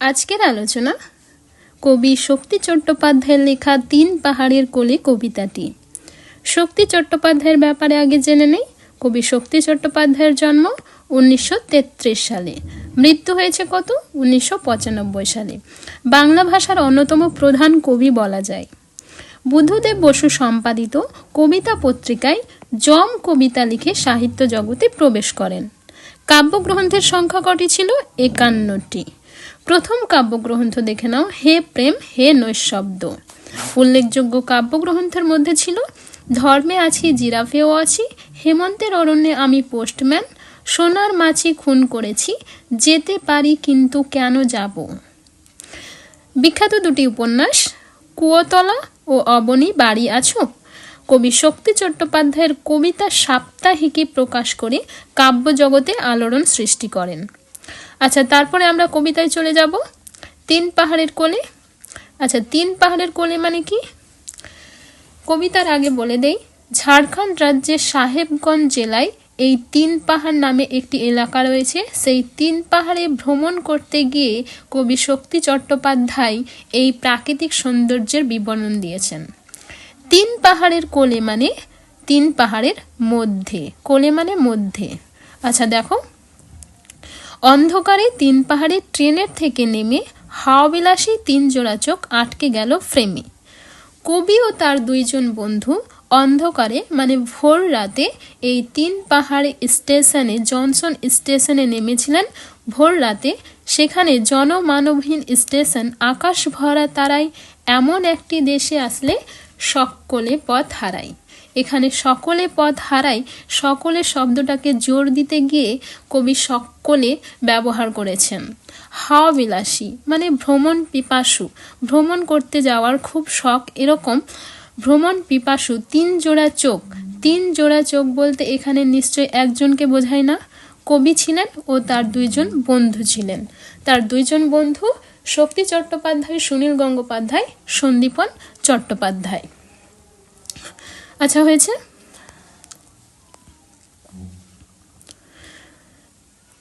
আজকের আলোচনা কবি শক্তি চট্টোপাধ্যায়ের লেখা ৩ পাহাড়ের কোলে কবিতাটি। শক্তি চট্টোপাধ্যায়ের ব্যাপারে আগে জেনে নেই। কবি শক্তি চট্টোপাধ্যায়ের জন্ম 1933 সালে, মৃত্যু হয়েছে কত 1995 সালে। বাংলা ভাষার অন্যতম প্রধান কবি বলা যায়। বুদ্ধদেব বসু সম্পাদিত কবিতা পত্রিকায় জম কবিতা লিখে সাহিত্য জগতে প্রবেশ করেন। কাব্যগ্রন্থের সংখ্যা কটি ছিল? 51টি। প্রথম কাব্যগ্রন্থ দেখে নাও, হে প্রেম হে নৈঃশব্দ। উল্লেখযোগ্য কাব্যগ্রন্থের মধ্যে ছিল ধর্মে আছি জিরাফেও আছি, হেমন্তের অরণ্যে আমি পোস্টম্যান, সোনার মাছি খুন করেছি, যেতে পারি কিন্তু কেন যাব। বিখ্যাত দুটি উপন্যাস কুয়োতলা ও অবনী বাড়ি আছো। কবি শক্তি চট্টোপাধ্যায়ের কবিতা সাপ্তাহিকী প্রকাশ করে কাব্যজগতে আলোড়ন সৃষ্টি করেন। আচ্ছা, তারপরে আমরা কবিতায় চলে যাব। ৩ পাহাড়ের কোলে। আচ্ছা, ৩ পাহাড়ের কোলে মানে কি? কবিতার আগে বলে দেই, ঝাড়খণ্ড রাজ্যের সাহেবগঞ্জ জেলায় এই ৩ পাহাড় নামে একটি এলাকা রয়েছে। সেই ৩ পাহাড়ে ভ্রমণ করতে গিয়ে কবি শক্তি চট্টোপাধ্যায় এই প্রাকৃতিক সৌন্দর্যের বিবরণ দিয়েছেন। ৩ পাহাড়ের কোলে মানে ৩ পাহাড়ের মধ্যে, কোলে মানে মধ্যে। আচ্ছা দেখো, অন্ধকারে ৩ পাহাড়ে ট্রেনের থেকে নেমে হাওয়াবিলাসী ৩ জোড়া চোখ আটকে গেল ফ্রেমে। কবি ও তার 2 জন বন্ধু অন্ধকারে মানে ভোর রাতে এই ৩ পাহাড়ে স্টেশনে, জনসন স্টেশনে নেমেছিলেন ভোর রাতে। সেখানে জনমানবহীন স্টেশন, আকাশ ভরা তারায় এমন একটি দেশে আসলে সকলে পথ হারায়। এখানে সকলে পথ হারায়, সকলে শব্দটাকে জোর দিতে গিয়ে কবি সকলে ব্যবহার করেছেন। হাওয়াবিলাসী মানে ভ্রমণ পিপাসু, ভ্রমণ করতে যাওয়ার খুব শখ, এরকম ভ্রমণ পিপাসু। ৩ জোড়া চোখ, ৩ জোড়া চোখ বলতে এখানে নিশ্চয় একজনকে বোঝায় না। কবি ছিলেন ও তার 2 জন বন্ধু ছিলেন। তার 2 জন বন্ধু শক্তি চট্টোপাধ্যায়, সুনীল গঙ্গোপাধ্যায়, সন্দীপন চট্টোপাধ্যায়। আচ্ছা হয়েছে।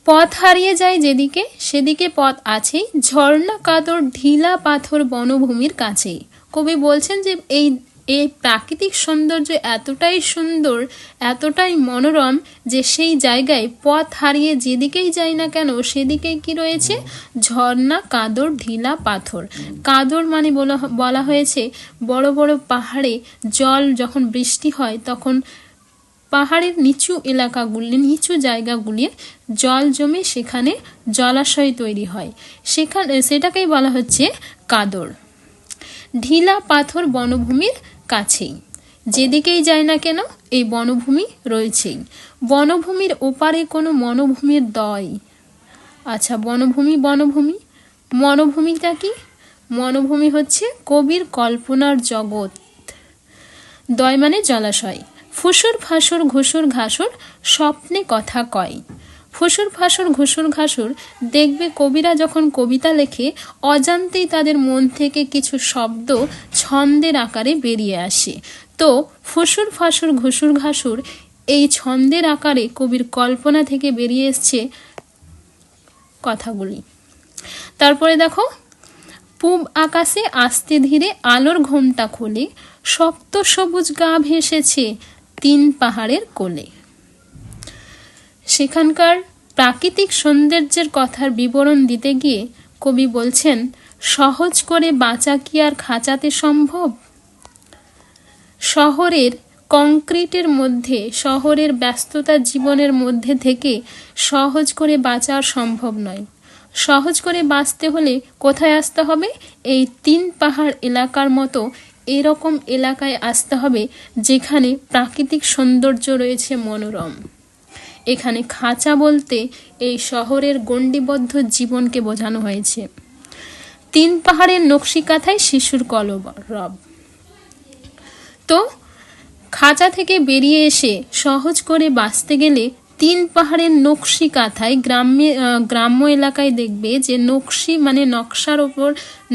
পথ হারিয়ে যায় যেদিকে, সেদিকে পথ আছেই, ঝর্ণা কাদর ঢিলা পাথর বনভূমির কাছেই। কবি বলছেন যে এই প্রাকৃতিক সৌন্দর্য এতটাই সুন্দর, এতটাই মনোরম যে সেই জায়গায় পথ হারিয়ে যেদিকেই যাই না কেন সেদিকেই কি রয়েছে? ঝর্ণা কাদর ঢিলা পাথর। কাদর মানে বলা হয়েছে বড় বড় পাহাড়ে জল যখন বৃষ্টি হয় তখন পাহাড়ের নিচু এলাকাগুলি, নিচু জায়গাগুলি জল জমে সেখানে জলাশয় তৈরি হয়, সেটাকেই বলা হচ্ছে কাদর। ঢিলা পাথর বনভূমির কাছেই, যেদিকেই যায় না কেন এই বনভূমি রয়েছেই। বনভূমির ওপারে কোনো মনোভূমির দয়। আচ্ছা, বনভূমি বনভূমি মনোভূমিটা কি? মনোভূমি হচ্ছে কবির কল্পনার জগৎ। দয় মানে জলাশয়। ফুসুর ফাসুর ঘুসুর ঘাসুর স্বপ্নে কথা কয়। ফুসুর ফাসুর ঘুসুর ঘাসুর, দেখবে কবিরা যখন কবিতা লেখে অজান্তেই তাদের মন থেকে কিছু শব্দ ছন্দের আকারে বেরিয়ে আসে। তো ফুসুর ফাসুর ঘুসুর ঘাসুর এই ছন্দের আকারে কবির কল্পনা থেকে বেরিয়ে এসছে কথাগুলি। তারপরে দেখো, পূব আকাশে আস্তে ধীরে আলোর ঘোমটা খোলে, শক্ত সবুজ গা ভেসেছে ৩ পাহাড়ের কোলে। সেখানকার প্রাকৃতিক সৌন্দর্যের কথার বিবরণ দিতে গিয়ে কবি বলছেন, সহজ করে বাঁচা কি আর খাঁচাতে সম্ভব? শহরের কংক্রিটের মধ্যে, শহরের ব্যস্ততা জীবনের মধ্যে থেকে সহজ করে বাঁচা সম্ভব নয়। সহজ করে বাঁচতে হলে কোথায় আসতে হবে? এই ৩ পাহাড় এলাকার মতো এরকম এলাকায় আসতে হবে যেখানে প্রাকৃতিক সৌন্দর্য রয়েছে মনোরম। এখানে খাঁচা বলতে এই শহরের গণ্ডিবদ্ধ জীবনকে বোঝানো হয়েছে। ৩ পাহাড়ের নকশি কাঁথায় শিশুর কলরব। তো খাঁচা থেকে বেরিয়ে এসে সহজ করে বাঁচতে গেলে ৩ পাহাড়ের নকশি কাঁথায়, গ্রাম্য এলাকায় দেখবে যে নকশি মানে নকশার ওপর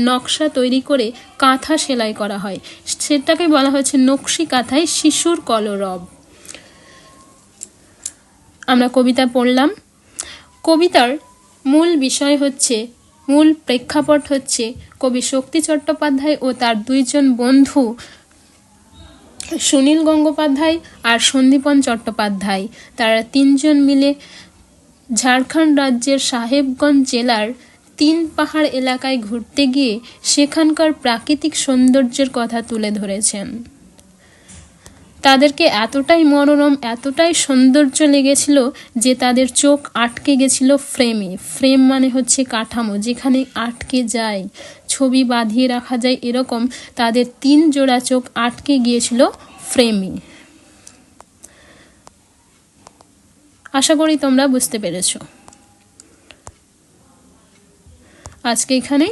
নকশা তৈরি করে কাঁথা সেলাই করা হয়, সেটাকে বলা হয়েছে নকশি কাঁথায় শিশুর কলরব। আমরা কবিতা পড়লাম। কবিতার মূল বিষয় হচ্ছে মূল প্রেক্ষাপট হচ্ছে কবি শক্তি চট্টোপাধ্যায় ও তার দুইজন বন্ধু সুনীল গঙ্গোপাধ্যায় আর সন্দীপন চট্টোপাধ্যায়, তারা তিনজন মিলে ঝাড়খণ্ড রাজ্যের সাহেবগঞ্জ জেলার তিন পাহাড় এলাকায় ঘুরতে গিয়ে সেখানকার প্রাকৃতিক সৌন্দর্যের কথা তুলে ধরেছেন। তাদেরকে এতটাই মনোরম, এতটাই সৌন্দর্য লেগেছিল যে তাদের চোখ আটকে গেছিল ফ্রেমে। ফ্রেম মানে হচ্ছে কাঠামো, যেখানে আটকে যায়, ছবি বাঁধিয়ে রাখা যায়, এরকম তাদের 3 জোড়া চোখ আটকে গিয়েছিল ফ্রেমে। আশা করি তোমরা বুঝতে পেরেছো। আজকে এখানে